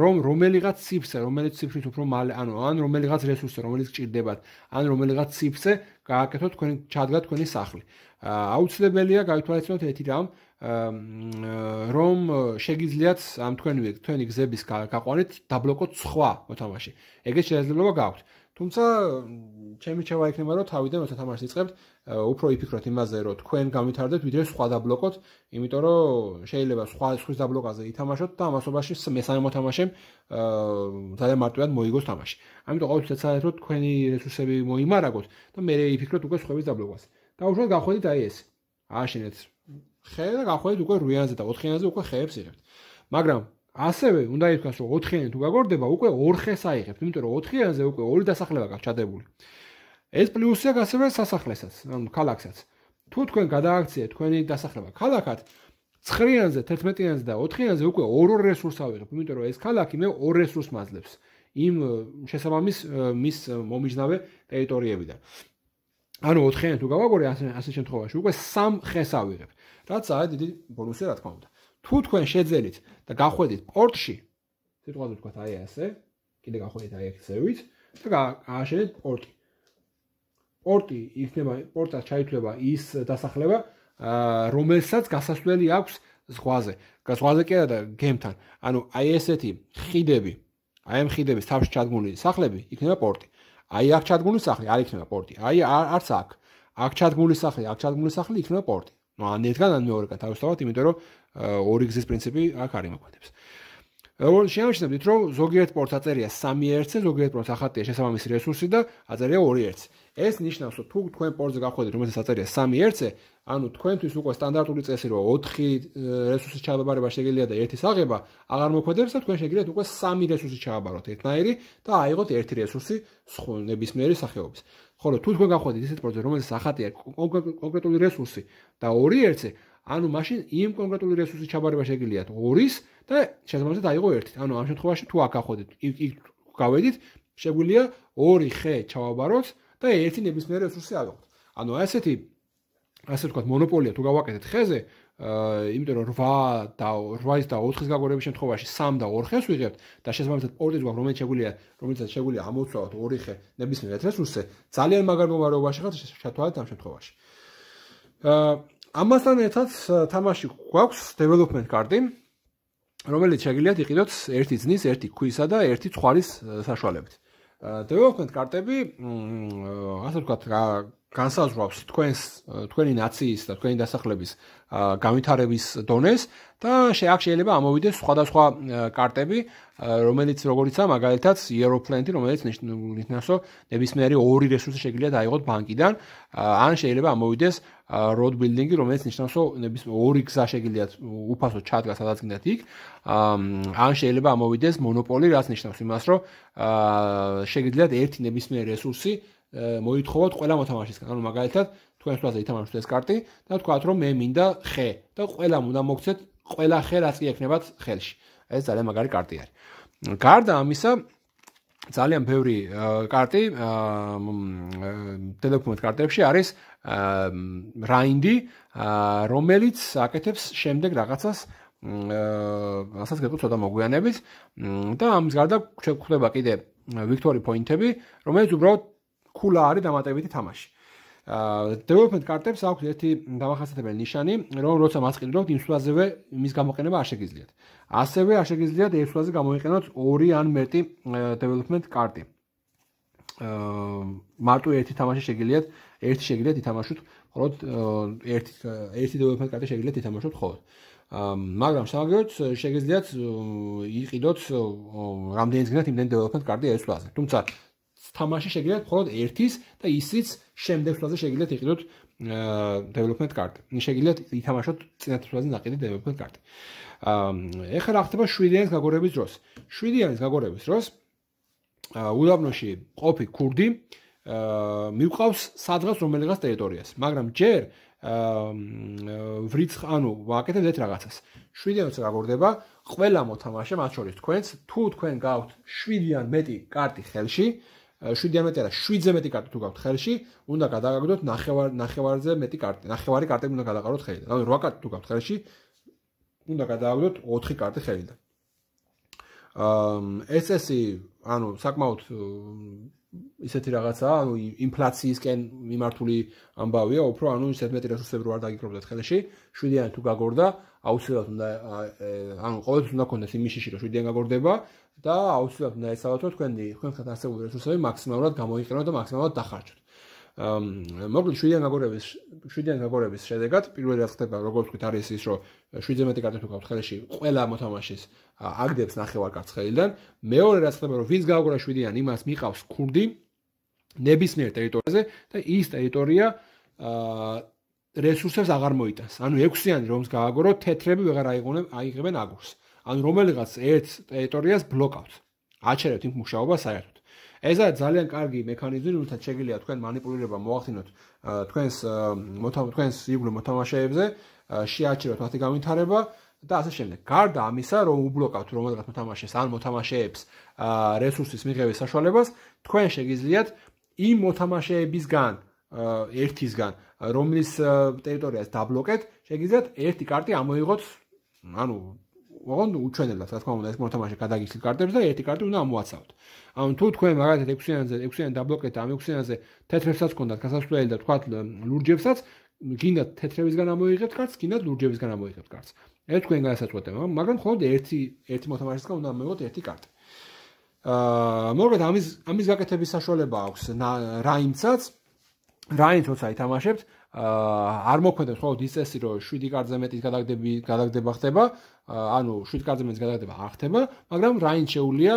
რომ რომელიღაც ციფრზე, რომელიც ციფრით უფრო მალე, ან რომელიღაც რესურსზე, რომელიც გჭირდებათ, ან რომელიღაც ციფრზე გააკეთოთ თქვენ ჩადგათ თქვენი სახლი. აუცილებელია გაითვალისწინოთ ერთი რამ, რომ შეგიძლიათ ამ თქვენი გზების გაყვანით დაბლოკოთ სხვა მოთამაშე. ეგეც შესაძლებლობა გაქვთ. თუმცა ჩემი რჩევა იქნება, რომ თავიდან როცა თამაშს იწყებთ, უფრო იფიქროთ იმაზე, რომ თქვენ გავითარდეთ, ვიდრე სხვა დაბლოკოთ, იმიტომ რომ შეიძლება სხვის დაბლოკაზე ითამაშოთ და ამასობაში მესამე მოთამაშემ ძალიან მარტივად მოიგოს თამაში. ამიტომ ყოველთვის ეცადეთ, რომ თქვენი რესურსები მოიმარაგოთ და მე იფიქროთ უკვე სხვების დაბლოკაზე. დაუშვათ გახვედით აი ეს. ააშენეთ ხე და გახვედით უკვე 8-იანზე და 4-იანზე უკვე ხეებს იღებთ. მაგრამ ასევე უნდა ითქვას, რომ 4-იანი თუ გაგორდება, უკვე 2 ხეს აიღებთ, იმიტომ რომ 4-იანზე უკვე 2 დასახლება გაქვთ ჩადებული. ეს პლუსია ასევე სასახლესაც, ანუ ქალაქსაც. თუ თქვენ გადააქციეთ თქვენი დასახლება ქალაქად, 9-იანზე, 11-იანზე და 4-იანზე უკვე 2 რესურს ავიღებ, იმიტომ რომ ეს ქალაქი მე 2 რესურს მაძლევს იმ შესაბამის მის მომიჯნავე ტერიტორიებიდან. ანუ 4-იანი თუ გავაგორე ასე შემთხვევაში უკვე 3 ხეს ავიღებ, რაც არის დიდი ბონუსი რა თქმა უნდა. თუ თქვენ შეძელით და გახვედით პორტში, სიტყვაზე ვთქვათ აი ასე, კიდე გახვედით აი ეგცევით და გააშენეთ პორტი. პორტი იქნება, პორტად ჩაითვლება ის დასახლება, რომელსაც გასასვლელი აქვს ზღვაზე. ზღვაზე კი არა და გემთან. ანუ აი ესეთი ხიდები, აი ამ ხიდების თავში ჩადგმული სახლები იქნება პორტი. აი აქ ჩადგმული სახლი არ იქნება პორტი. აი არც აქ. აქ ჩადგმული სახლი იქნება პორტი. ну ან ერთგან ან მეორეგან თავისთავად, იმიტომ რომ ორი გზის პრინციპი აქ არ იმოქმედებს. როგორც შეამჩნევთ, რომ ზოგიერთ პორტს აწერია 3 ერთზე, ზოგიერთ პორტს ახატია შესაბამისი რესურსი და აწერია 2 ერთზე. ეს ნიშნავს, რომ თუ თქვენ პორტზე გახვედრით, რომელსაც აწერია 3 ერთზე, ანუ თქვენთვის უკვე სტანდარტული წესი რომ 4 რესურსის ჩაბარება შეგიძლია და 1-ის აღება აღარ მოქმედებს და თქვენ შეგიძლიათ უკვე 3 რესურსი ჩააბაროთ ერთნაირი და აიღოთ 1 რესურსი ნებისმიერი სახეობის. ხოლო თუ თქვენ გახვედრით ისეთ პორტზე, რომელსაც ახატია კონკრეტული რესურსი და 2 ერთზე, ანუ მაშინ იმ კონკრეტული რესურსის ჩაბარება შეგიძლიათ 2-ის და შესაბამისად აიღო 1. ანუ ამ შემთხვევაში თუ აქ გახვედრით, იქ გავედით, შეგვიძლია 2 ხე ჩავაბაროთ და 1 ნებისმიერი რესურსი ავიღოთ. ანუ ასეთი ასე ვთქვათ, მონოპოლია თუ გავაკეთეთ ხეზე, იმიტომ რომ 8 და 8-ის და 4-ის გაგვარების შემთხვევაში 3 და 2 ხეს ვიღებთ და შესაბამისად პორტიც გვაქვს, რომელსაც შეგვიძლია ამოვცვალოთ 2 ხე ნებისმიერ რესურსზე, ძალიან მაგარ მდგომარეობაში ხართ შეთვალეთ ამ შემთხვევაში. ამასთან ერთად თამაში გვაქვს development card-ი, რომელიც შეგიძლიათ იყიდოთ 1 ძნის, 1 ქვისა და 1 ცხვარის საშუალებით. development card-ები, ასე ვთქვათ, განსაზღვრავს თქვენი ნაციის და თქვენი დასახლების განვითარების დონეს და აქ შეიძლება ამოვიდეს სხვადასხვა კარტები, რომელიც როგორიცაა მაგალითად Aeroplan-ი, რომელიც ნიშნავს, რომ ნებისმიერი 2 რესურსი შეგიძლიათ აიღოთ ბანკიდან, ან შეიძლება ამოვიდეს road building-ი, რომელიც ნიშნავს, რომ ნებისმიერი 2 გზა შეგიძლიათ უფასოდ ჩადგა სადაც გინდათ იქ, ან შეიძლება ამოვიდეს monopoly, რაც ნიშნავს იმას, რომ შეგიძლიათ ერთი ნებისმიერი რესურსი მოითხოვოთ ყველა მოთამაშისგან. ანუ მაგალითად, თქვენს თვალზე ითამაშოთ ეს კარტი და თქვათ, რომ მე მინდა ხე და ყველამ უნდა მოგცეთ ყველა ხე, რაც კი ექნებათ ხელში. ეს ძალიან მაგარი კარტი არის. გარდა ამისა, ძალიან ბევრი კარტი development კარტებში არის რაინდი, რომელიც აკეთებს შემდეგ რაღაცას ასაც გეტყვით ცოტა მოგვიანებით და ამის გარდა გვხვდება კიდე victory point-ები, რომელიც უბრალოდ ქულა არის დამატებითი თამაში. development კარტებს აქვს ერთი დამახასიათებელი ნიშანი, რომ როცა მას ყიდულობთ, იმ სვლაზევე იმის გამოყენება არ შეგიძლიათ. ასევე არ შეგიძლიათ ერთ სვლაზე გამოიყენოთ 2 ან მეტი development კარტი. მარტო ერთი თამაში შეგიძლიათ, ერთი შეგიძლიათ ითამაშოთ, მხოლოდ ერთი development კარტი შეგიძლიათ ითამაშოთ მხოლოდ. მაგრამ სამაგიდოდ შეგიძლიათ იყიდოთ რამდენიც გინდათ იმდენი development კარტი ერთ სვლაზე. თუმცა თამაში შეგიძლიათ მხოლოდ ერთის და ისიც შემდეგ სვლაზე შეგიძლიათ იყიდოთ development კარტი. შეგიძლიათ ითამაშოთ წინა სვლაზე ნაყიდი development კარტი. ეხლა რა ხდება 7-იანის გაგორების დროს? 7-იანის გაგორების დროს უდაბნოში ყოფი ქურდი მივყავს სადღაც რომელიღაც ტერიტორიას, მაგრამ ჯერ ანუ ვაკეთებ ერთ რაღაცას. 7-იანს გაგორდება ყველა მოთამაშე, მათ შორის თქვენც, თუ თქვენ გაქვთ 7-იან მეტი კარტი ხელში, 7-იან მეტი არა, 7-ზე მეტი კარტი თუ გაქვთ ხელში, უნდა გადაგაგდოთ ნახევარზე მეტი კარტი. ნახევარი კარტები უნდა გადაყაროთ ხელიდან. ანუ 8 კარტი თუ გაქვთ ხელში, უნდა გადააგდოთ 4 კარტი ხელიდან. ეს წესი, ანუ საკმაოდ ისეთი რაღაცაა, ანუ ინფლაციისკენ მიმართული ამბავია, უფრო ანუ ისეთ მეტი რესურსები რო არ დაგიკრობდეთ ხელში, 7-იანი თუ გაგორდა, აუცილებლად უნდა ანუ ყოველთვის უნდა გქონდეს იმიშიში, რომ 7-იანი გაგორდება და აუცილებლად უნდა ეცავათ, რომ თქვენთან არსებული რესურსები მაქსიმალურად გამოიყენოთ და მაქსიმალურად დახარჯოთ. მოკლედ 7-იანი გაგორების შედეგად პირველი რაც ხდება, როგორც ვთქვით, არის ის, რომ 7-ზე მეტი კარტი თუ გაქვთ ხელში, ყველა მოთამაშის აგდებს ნახევარ კარტს ხელიდან. მეორე რაც ხდება, რომ ვინც გააგორა 7-იანი, იმას მიყავს ქურდი ნებისმიერ ტერიტორიაზე და ის ტერიტორია რესურსებს აღარ მოიტანს. ანუ 6-იანი რომს გააგორო, თეთრები ვეღარ აიღებენ აგურს. ანუ რომელიღაც ერთ ტერიტორიას ბლოკავთ. აჩერებთ იმ მუშაობას საერთოდ. ეს არის ძალიან კარგი მექანიზმი, რომელთაც შეგიძლიათ თქვენ манипулირება მოახდინოთ თქვენს იგივე მოთამაშეებზე, შეაჩეროთ მათი განვითარება და ასე შემდეგ. გარდა ამისა, რომ უბლოკავთ რომელიღაც მოთამაშეს ან მოთამაშეებს რესურსის მიღების საშუალებას, თქვენ შეგიძლიათ იმ მოთამაშეებისგან ერთისგან, რომლის ტერიტორიას დაბლოკეთ, შეგიძლიათ ერთი კარტი ამოიღოთ, ანუ ოღონდ უჩვენებლად, რა თქმა უნდა, ეს მოთამაშე გადაგიხსნით კარტებს და ერთი კარტი უნდა ამოაცავთ. ანუ თუ თქვენ მაგალითად 6-იანი დაბლოკეთ და ამ 6-იანზე თეთრებსაც გქონდათ გასასვლელი და თქვათ ლურჯებსაც, გინდათ თეთრებისგან ამოიღებთ კარტს, გინდათ ლურჯებისგან ამოიღებთ კარტს. ეს თქვენ განსაზღვრეთ, მაგრამ მხოლოდ ერთი მოთამაშისგან უნდა ამოიღოთ ერთი კარტი. მოკლედ ამის გაკეთების საშუალება აქვს რაინდსაც. რაინდს როცა ითამაშებთ, არ მოქმედებს მხოლოდ ის წესი, რომ 7 კარტზე მეტის გადაგდება ხდება, ანუ 7 კარტზე მეტის გადაგდება არ ხდება, მაგრამ რაინდ შეუძლია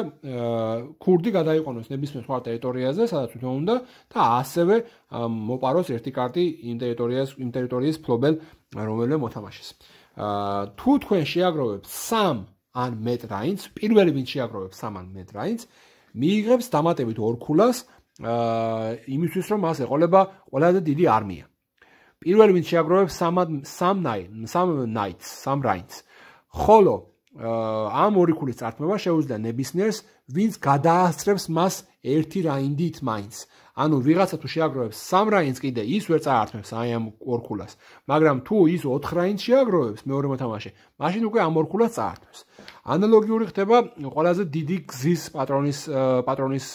ქურდი გადაიყვანოს ნებისმიერ სხვა ტერიტორიაზე, სადაც თვითონ უნდა და ასევე მოპაროს ერთი კარტი იმ ტერიტორიის ფლობელ რომელიმე მოთამაშეს. თუ თქვენ შეაგროვებთ 3 ან მეტ რაინდს, პირველი ვინც შეაგროვებს 3 ან მეტ რაინდს, მიიღებს დამატებით 2 ქულას იმისთვის, რომ მას ეყოლება ყველაზე დიდი არმია. პირველი ვინც შეაგროვებს 3 რაინდს, ხოლო ამ 2 ქულის წართმევა შეუძლია ნებისმიერს, ვინც გადაასწრებს მას 1 რაინდით მაინც. ანუ ვიღაცა თუ შეაგროვებს 3 რაინდს კიდე ის ვერ წაართმევს აი ამ 2 ქულას. მაგრამ თუ ის 4 რაინდს შეაგროვებს მეორე მოთამაშე, მაშინ უკვე ამ 2 ქულას წაართმევს. ანალოგიური ხდება ყველაზე დიდი გზის პატრონის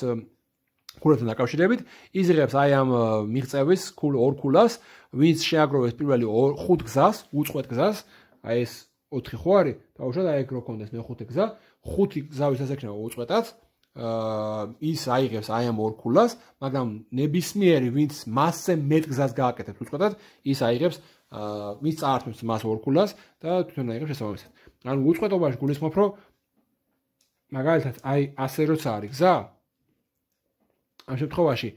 ქულასთან დაკავშირებით, იზრიღებს აი ამ მიღწევის 2 ქულას, ვინც შეაგროვებს პირველი 5 გზას, უწყვეტ გზას, აი ეს 4 ხო არის, დაუშვათ აი ეგ რო კონდეს მე-5 გზა, 5 გზავის ასექნება უწყვეტად, ის აიღებს აი ამ 2 ქულას, მაგრამ ნებისმიერი ვინც მასზე მეტ გზას გააკეთებს უწყვეტად, ის აიღებს ვის წაართმევს მას 2 ქულას და თვითონ აიღებს შესაბამისად. ანუ უწყვეტობაში გულისხმობ, რომ მაგალითად აი ასე როცა არის გზა, ამ შემთხვევაში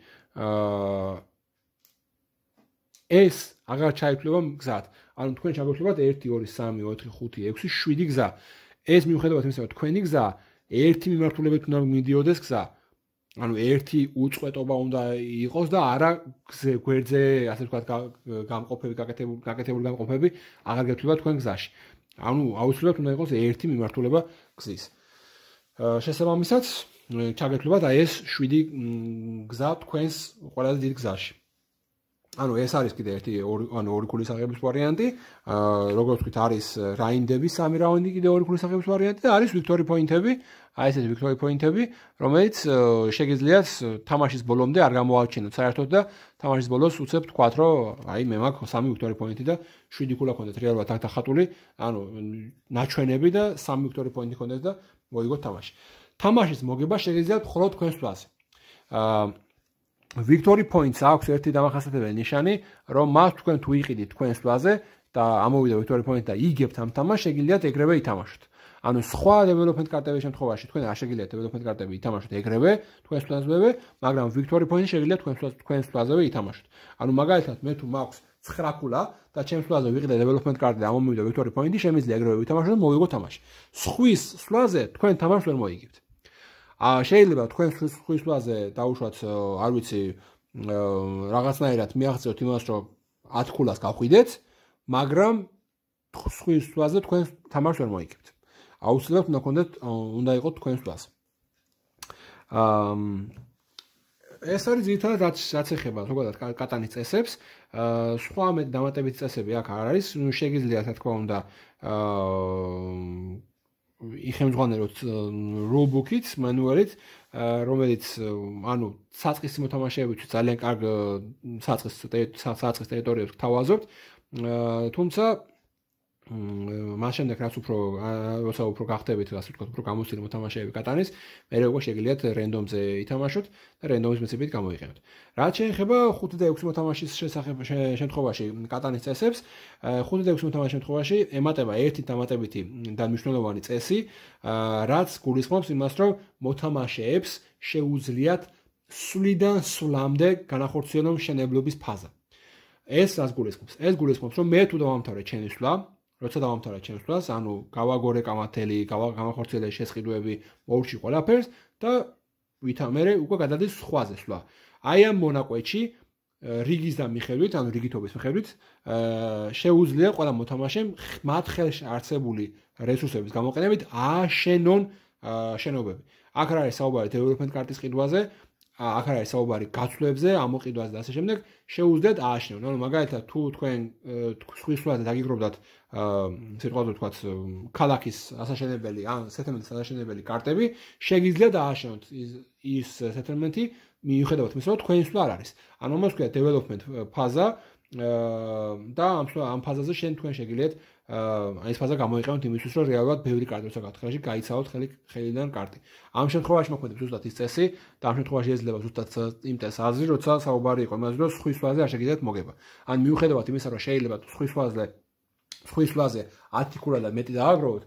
ეს აღარ ჩაითვლება გზად. ანუ თქვენ ჩაგოთვლებათ 1 2 3 4 5 6 7 გზა. ეს მიუხედავად იმისა, რომ თქვენი გზა ერთი მიმართულებით უნდა მიდიოდეს გზა. ანუ ერთი უწყვეტობა უნდა იყოს და არა გვერდზე, ასე ვთქვათ, გაკეთებული გამყოფები აღარ გეთვლება თქვენ გზაში. ანუ აუცილებლად უნდა იყოს ერთი მიმართულება გზის. შესაბამისად, ჩაგეთვლებათ აი ეს 7 გზა თქვენს ყველაზე დიდ გზაში. ანუ ეს არის კიდე ერთი 2 ქულის აღების ვარიანტი, როგორც ვთქვით, არის რაინდების 3 რაუნდი კიდე 2 ქულის აღების ვარიანტი და არის ვიქტორი პოინტები, აი ესეთი ვიქტორი პოინტები, რომელიც შეგიძლიათ თამაშის ბოლომდე არ გამოაჩინოთ საერთოდ და თამაშის ბოლოს უცებ თქვათ, რომ აი მე მაქვს 3 ვიქტორი პოინტი და 7 ქულა ქონდეთ რეალურად აქ დახატული, ანუ ნაჩვენები და 3 ვიქტორი პოინტი ქონდეთ და მოიგოთ თამაში. თამაშის მოგება შეგიძლიათ მხოლოდ თქვენს თვალს. Victory points აქვს ერთი დამახასიათებელი ნიშანი, რომ მას თქვენ თუ იყიდით თქვენს თვალზე და ამოვიდა victory point და იგებთ ამ თამაშს, შეგიძლიათ ეგრევე ითამაშოთ. ანუ სხვა development კარტების შემთხვევაში თქვენ არ შეგიძლიათ development კარტები ითამაშოთ ეგრევე თქვენს თვალზევე, მაგრამ victory point შეგიძლიათ თქვენს თვალზევე ითამაშოთ. ანუ მაგალითად მე თუ მაქვს 9 ქულა და ჩემს თვალზე ვიყიდე development კარტი და ამომივიდა victory point-ი, შემიძლია ეგრევე ვითამაშოთ და მოვიგო თამაში. სხვის თვალზე თქვენ თამაშს ვერ მოიგებთ. შეიძლება თქვენ სხვის თვალზე დაუშვათ, არ ვიცი, რაღაცნაირად მიაღწევთ იმას, რომ 10 ქულას გავხვიდეთ, მაგრამ სხვის თვალზე თქვენ თამაშს ვერ მოიგებთ. აუცილებლად უნდა იყოს თქვენს თვალზე. ეს არის ძირითადად რაც ეხება ზოგადად კატანის წესებს, სხვა დამატებითი წესები აქ არ არის, შეგიძლიათ რა თქმა უნდა იხემძღვანელოთ rulebook-ით, მანუალით, რომელიც ანუ საწყის მოთამაშეებისთვის ძალიან კარგ საწყის ტერიტორიებს გთავაზობთ, თუმცა მას შემდეგ როცა უფრო გახდებით, ასე ვთქვათ, უფრო გამოცდილი მოთამაშეები კატანის, მერე უკვე შეგიძლიათ რენდომზე ითამაშოთ და რენდომის პრინციპით გამოიყენოთ. რაც შეეხება 5 და 6 მოთამაშის შემთხვევაში კატანის წესებს, 5 და 6 მოთამაშის შემთხვევაში ემატება ერთი დამატებითი და მნიშვნელოვანი წესი, რაც გულისხმობს იმას, რომ მოთამაშეებს შეუძლიათ სვლიდან სვლამდე განახორციელონ მშენებლობის ფაზა. ეს რას გულისხმობს? ეს გულისხმობს, რომ მე თუ დავამთავრე ჩემი სვლა, როცა დავამთავრე ჩემს სვლას, ანუ გავაგორე კამათელი, გამახორციელე შესყიდვები, მოვში ყველაფერს და ვითამერე უკვე გადადის სხვაზე სვლა. აი ამ მონაკვეთში რიგის და მიხედვით, ანუ რიგითობის მიხედვით, შეუძლია ყველა მოთამაშემ მათ ხელში არსებული რესურსების გამოყენებით ააშენონ შენობები. აქ არ არის საუბარი development კარტის ყიდვაზე, აქ არის საუბარი გაცვლებზე, ამოყიდვაზე და ასე შემდეგ, შეუძლიათ ააშენონ. ანუ მაგალითად, თუ თქვენ სხვის სვლაზე დაგიგროვდათ, სიტყვაზე ვთქვათ, ქალაქის ასაშენებელი ან settlement-ის ასაშენებელი კარტები, შეგიძლიათ ააშენოთ ის settlement-ი, მიუხედავად იმისა, რომ თქვენი სვლა არ არის. ანუ მას ქვია development ფაზა, და ამ ფაზაზე თქვენ შეგიძლიათ ეს ფაზა გამოიყენოთ იმისთვის, რომ რეალურად ბევრი კარტი როცა გათხელში გაიცალოთ ხელიდან კარტი. ამ შემთხვევაში მოქმედებს ზუსტად ის წესი და ამ შემთხვევაში ეძლევა ზუსტად იმ წესს აზრი, როცა საუბარი იყო იმაზე, რომ სხვის ვაზე არ შეგიძლიათ მოგება. ან მიუხედავად იმისა, რომ შეიძლება სხვის ვაზე 10 ქულა და მეტი დააგროვოთ,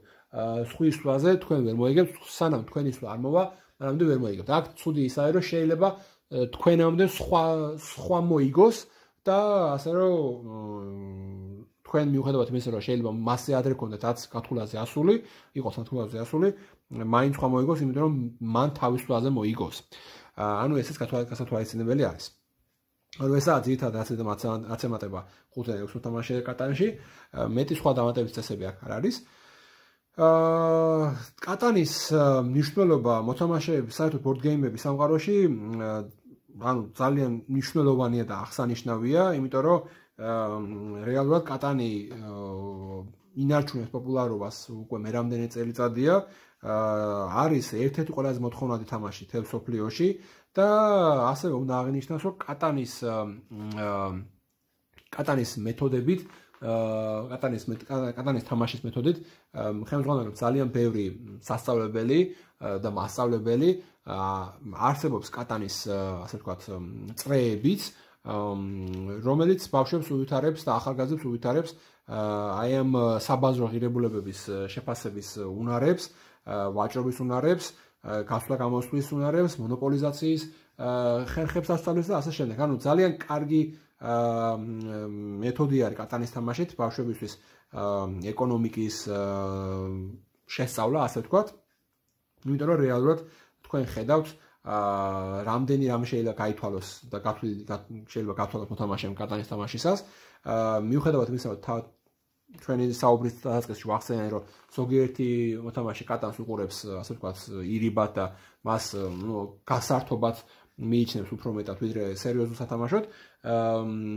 სხვის ვაზე თქვენ ვერ მოიგებთ, სანამ თქვენი სვა არ მოვა, მანამდე ვერ მოიგებთ. აქ ცუდი ისაა, რომ შეიძლება თქვენამდე სხვა მოიგოს და ასე რომ თქვენ მიუხედავად იმისა, რომ შეიძლება მასზე ადრე გქონდეთ 10 გათვლაზე ასული, იყოს 10 გათვლაზე ასული, მაინც სხვა მოიგოს, იმიტომ რომ მან თავის ვაზე მოიგოს. ანუ ესეც გასათვალისწინებელი არის. ანუ ესაა ძირითადად რაც ემატება 5-6 თამაშზე კატანში, მეტი სხვა დამატების წესები აქ არ არის. კატანის მნიშვნელობა მოთამაშეების საერთოდ ბორდგეიმების სამყაროში ანუ ძალიან მნიშვნელოვანია და აღსანიშნავია, იმიტომ რომ რეალურად კატანი ინარჩუნებს პოპულარობას უკვე მერამდენი წელიწადია, არის ერთ-ერთი ყველაზე მოთხოვნადი თამაში თელ მსოფლიოში და ასევე უნდა აღინიშნოს, რომ კატანის მეთოდებით კატანის თამაშის მეთოდით ხელმძღვანელობს ძალიან ბევრი სასწავლებელი და მასწავლებელი არსებობს კატანის ასე ვთქვათ წრეებიც რომელიც ბავშვებს უვითარებს და ახალგაზრდებს უვითარებს აი ამ საბაზრო ღირებულებების შეფასების უნარებს, ვაჭრობის უნარებს, გასვლა-გამოსვლის უნარებს, მონოპოლიზაციის ხერხებს ასწავლის და ასე შემდეგ. ანუ ძალიან კარგი მეთოდი არის კატანის თამაშით ბავშვებისთვის ეკონომიკის შესწავლა, ასე ვთქვათ. იმიტომ რომ რეალურად თქვენ ხედავთ რამდენი რამე შეიძლება გაითვალოს და შეიძლება გათვალოთ მოთამაშემ კატანის თამაშისას. მიუხედავად იმისა, რომ ჩვენი საუბრის დასაწყისში ვახსენე, რომ ზოგიერთი მოთამაშე კატანს უყურებს, ასე ვთქვათ, ირიბად და მას გასართობად მიიჩნევს უფრო მეტად ვიდრე სერიოზულ სათამაშოდ.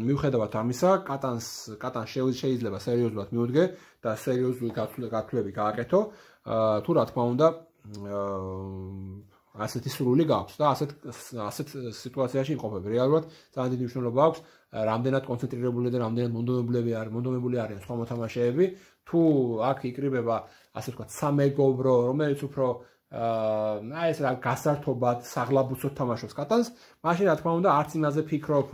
მიუხედავად ამისა, კატანს შეიძლება სერიოზულად მიუდგე და სერიოზული გათვლები გააკეთო. თუ რა თქმა უნდა, ასეთი სურვილი გაქვს და ასეთ სიტუაციაში იმყოფები. რეალურად ძალიან დიდი მნიშვნელობა აქვს რამდენად კონცენტრირებული და რამდენად მონდომებული არიან სხვა მოთამაშეები. თუ აქ იკრიბება ასე ვთქვათ სამეგობრო, რომელიც უფრო აი ეს რა გასართობად, საღლაბუცოდ თამაშობს კატანს, მაშინ რა თქმა უნდა არც იმაზე ფიქრობ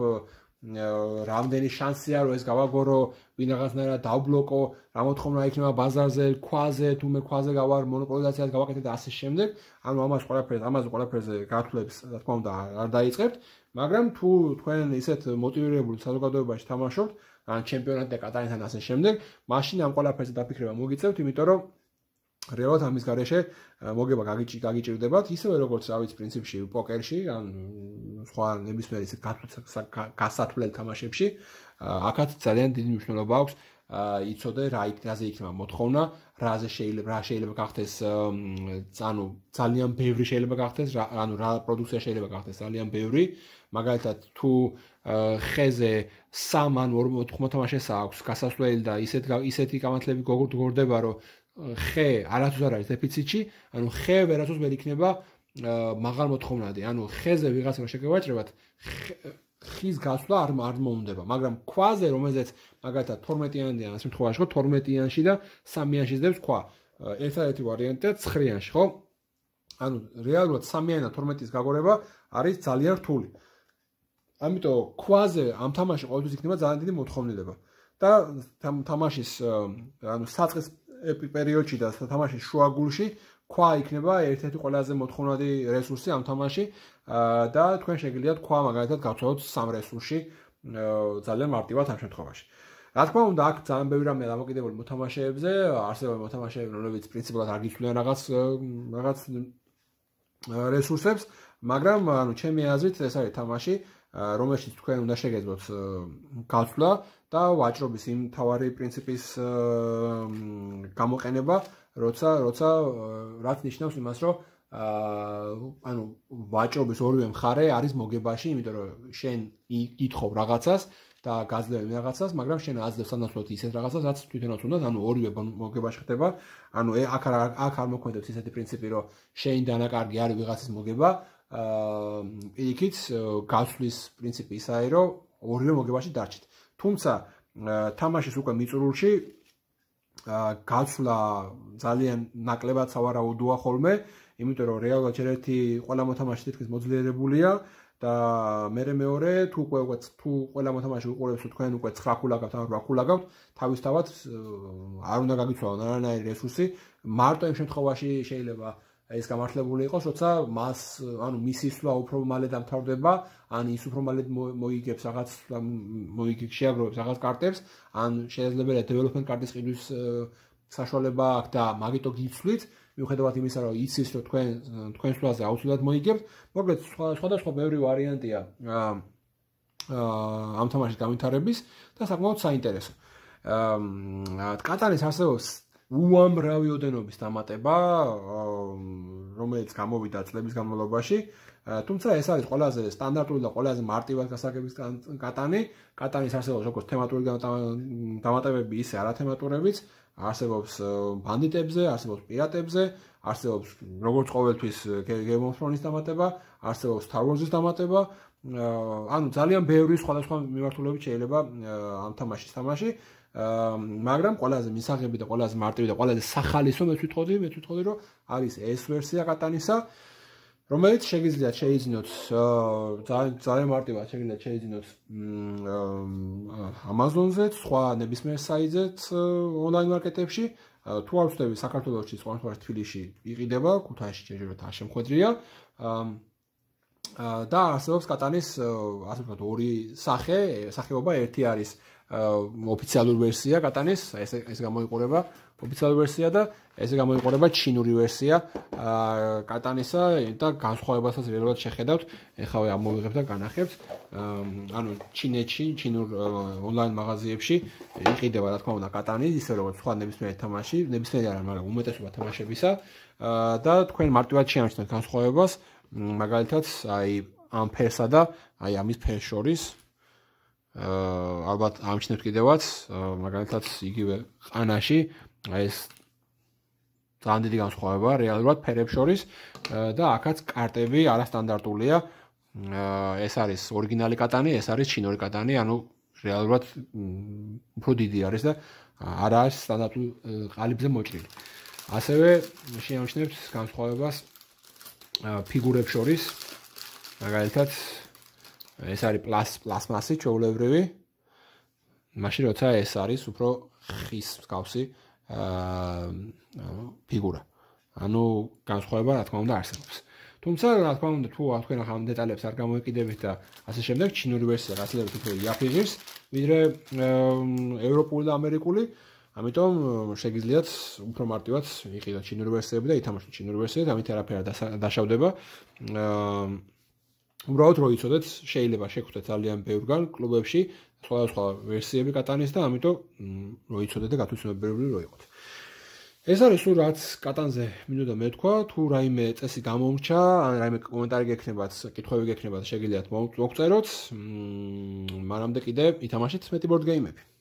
რამდენი შანსია რომ ეს გავაგორო, ვინაღაცნაირად დავბლოკო, რა მოთხოვნა იქნება ბაზარზე, ქვაზე, თუმე ქვაზე გავარ, მონოპოლიზაციას გავაკეთე და ასე შემდეგ. ანუ ამაზე ყველაფერზე გათვლებს რა თქმა უნდა არ დაიწყებთ, მაგრამ თუ თქვენ ისეთ მოტივირებული საზოგადოებაში თამაშობთ, ან ჩემპიონატზე კატანიდან ასე შემდეგ, მაშინ ამ ყველაფერზე დაფიქრება მოგიწევთ, იმიტომ რომ რეალურად ამის გარეშე მოგება გაგიჭირდებათ, ისევე როგორც რა ვიცი პრინციპში პოკერში, ან სხვა ნებისმიერ ისეთ გასათვლელ თამაშებში, აქაც ძალიან დიდი მნიშვნელობა აქვს იცოდე რაზე იქნება მოთხოვნა, რა შეიძლება გახდეს, ანუ ძალიან ბევრი შეიძლება გახდეს, ანუ რა პროდუქცია შეიძლება გახდეს ძალიან ბევრი, მაგალითად თუ ხეზე 3 ან 4 მოთამაშეს აქვს გასასვლელი და ისეთი გამართლები გორდება, რომ ხე არასდროს არ არის დეფიციტში, ანუ ხე ვერასდროს ვერ იქნება მაღალ მოთხოვნადი. ანუ ხეზე ვიღაცა შეგევაჭრებათ, ხის გასვლა არ მოუნდება, მაგრამ ქვაზე, რომელზეც მაგალითად 12-იანია, ამ შემთხვევაში ხო 12-იანში და 3-იანში ძებს ქვა. ერთადერთი ვარიანტია 9-იანში, ხო? ანუ რეალურად 3-იან და 12-ის გაგორება არის ძალიან რთული. ამიტომ ქვაზე ამ თამაში ყოველთვის იქნება ძალიან დიდი მოთხოვნილება. და თამაშის ანუ საწყის პერიოდში და თამაშის შუაგულში ქვა იქნება ერთ-ერთი ყველაზე მოთხოვნადი რესურსი ამ თამაში და თქვენ შეგიძლიათ ქვა მაგალითად გავცვალოთ 3 რესურსში ძალიან მარტივად ამ შემთხვევაში. რა თქმა უნდა, აქ ძალიან ბევრი რამეა დამოკიდებული მოთამაშეებზე, არსებობს მოთამაშეები, რომლებიც პრინციპულად არ გიცვლიან რაღაც რესურსებს, მაგრამ ანუ ჩემი აზრით ეს არის თამაში, რომელშიც თქვენ უნდა შეგეძლოთ გაცვლა და ვაჭრობის იმ თავარი პრინციპის გამოყენება, როცა რაც ნიშნავს იმას, რომ ანუ ვაჭრობის ორივე მხარე არის მოგებაში, იმიტომ რომ შენ ითხოვ რაღაცას და გაძლევ რაღაცას, მაგრამ შენ აძლევ სანაცვლოდ ისეთ რაღაცას, რაც თვითონაც უნდა, ანუ ორივე მოგებაში ხდება. ანუ აქ არ მოქმედებს ისეთი პრინციპი, რომ შენ დანაკარგი არის ვიღაცის მოგება. პირიქით გასვლის პრინციპი ისაა, რომ ორივე მოგებაში დარჩით. თუმცა თამაშის უკვე მიწურულში გაცვლა ძალიან ნაკლებად სავარაუდოა ხოლმე, იმიტომ რომ რეალურად ერთ-ერთი ყველა მოთამაშე თითქმის მოძლიერებულია და მეორე თუ ყველა მოთამაშე უყურებს თქვენ უკვე 9 ქულა გაქვთ ან 8 ქულა გაქვთ, თავისთავად არ უნდა გაგიცვალონ არანაირი რესურსი, მარტო იმ შემთხვევაში შეიძლება ეს გამართლებული იყოს, როცა მას, ანუ მისი სვლა უფრო მალე დამთავრდება, ან ის უფრო მალე მოიგებს რაღაც შეაგროვებს რაღაც კარტებს, ან შეიძლება development კარტის ყიდვის საშუალება აქვს და მაგიტო გიცვლით, მიუხედავად იმისა, რომ იცის, რომ თქვენ სვლაზე აუცილებლად მოიგებთ, მოკლედ სხვადასხვა ბევრი ვარიანტია ამ თამაშის განვითარების და საკმაოდ საინტერესო. კატანის არსებობს უამრავი ოდენობის დამატება, რომელიც გამოვიდა წლების განმავლობაში, თუმცა ეს არის ყველაზე სტანდარტული და ყველაზე მარტივად გასაგების კატანი. კატანის არსებობს როგორც თემატური დამატებები, ისე არათემატურებიც, არსებობს ბანდიტებზე, არსებობს პირატებზე, არსებობს როგორც ყოველთვის Game of Thrones-ის დამატება, არსებობს Star Wars-ის დამატება, ანუ ძალიან ბევრი სხვადასხვა მიმართულებით შეიძლება ამ თამაშის თამაში. მაგრამ ყველაზე მისაღები და ყველაზე მარტივი და ყველაზე სახალისო მე ვიტყოდი რომ არის ეს ვერსია კატანისა, რომელიც შეგიძლიათ შეიძინოთ ძალიან მარტივად შეგიძლიათ შეიძინოთ Amazon-ზეც, სხვა ნებისმიერ საიტზეც ონლაინ მარკეტებში, თუ არ ვწდები საქართველოში, სხვა თბილისში იყიდება, ქუთაისში ჯერჯერობით არ შემხვედრია. და არსებობს კატანის ასე ვთქვათ ორი სახეობა, ერთი არის ოფიციალური ვერსია კატანის, ეს გამოიყურება ოფიციალური ვერსია და ესე გამოიყურება ჩინური ვერსია კატანისა და განსხვავებასაც რეალურად შეხედავთ. ეხლა ამოვიღებ და განახებთ. ანუ ჩინეთში, ჩინურ ონლაინ მაღაზიებში იყიდება რა თქმა უნდა კატანი, ისე როგორც სხვა ნებისმიერი თამაში, ნებისმიერი არა, მაგრამ უმეტესობა თამაშებისა და თქვენ მარტივად შეამჩნევთ განსხვავებას, მაგალითად, აი ამ ფერსა და აი ამის ფერს შორის ალბათ ამჩნევთ კიდევაც, მაგალითად იგივე ყანაში, აი ეს ძალიან დიდი განსხვავება რეალურად ფერებს შორის და აქაც კარტები არასტანდარტულია. ეს არის ორიგინალი კატანი, ეს არის ჩინური კატანი, ანუ რეალურად უფრო დიდი არის და არ არის სტანდარტულ ყალიბზე მოჭრილი. ასევე შეამჩნევთ განსხვავებას ფიგურებს შორის, მაგალითად ეს არის პლასმასი ჩვეულებრივი, მაშინ როცა ეს არის უფრო ხის მსგავსი ფიგურა. ანუ განსხვავება რა თქმა უნდა არსებობს. თუმცა რა თქმა უნდა თუ თქვენ ახლა ამ დეტალებს არ გამოიყიდებით და ასე შემდეგ, ჩინური ვერსია გასაგებად უფრო იაფიღირს, ვიდრე ევროპული და ამერიკული, ამიტომ შეგიძლიათ უფრო მარტივად იყიდოთ ჩინური ვერსიები და ითამაშოთ ჩინური ვერსიები, ამით არაფერი დაშავდება. უბრალოდ რო იცოდეთ, შეიძლება შეგხვდეთ ძალიან ბევრგან კლუბებში სხვადასხვა ვერსიები კატანის და ამიტომ რო იცოდეთ და გათვითცნობიერებული რო იყოთ. ეს არის სულ რაც კატანზე მინდოდა მეთქვა, თუ რაიმე წესი გამომრჩა, ან რაიმე კომენტარი გექნებათ, კითხვები გექნებათ, შეგიძლიათ მოგწეროთ. მანამდე კიდე ითამაშეთ მეტი ბორდგეიმები.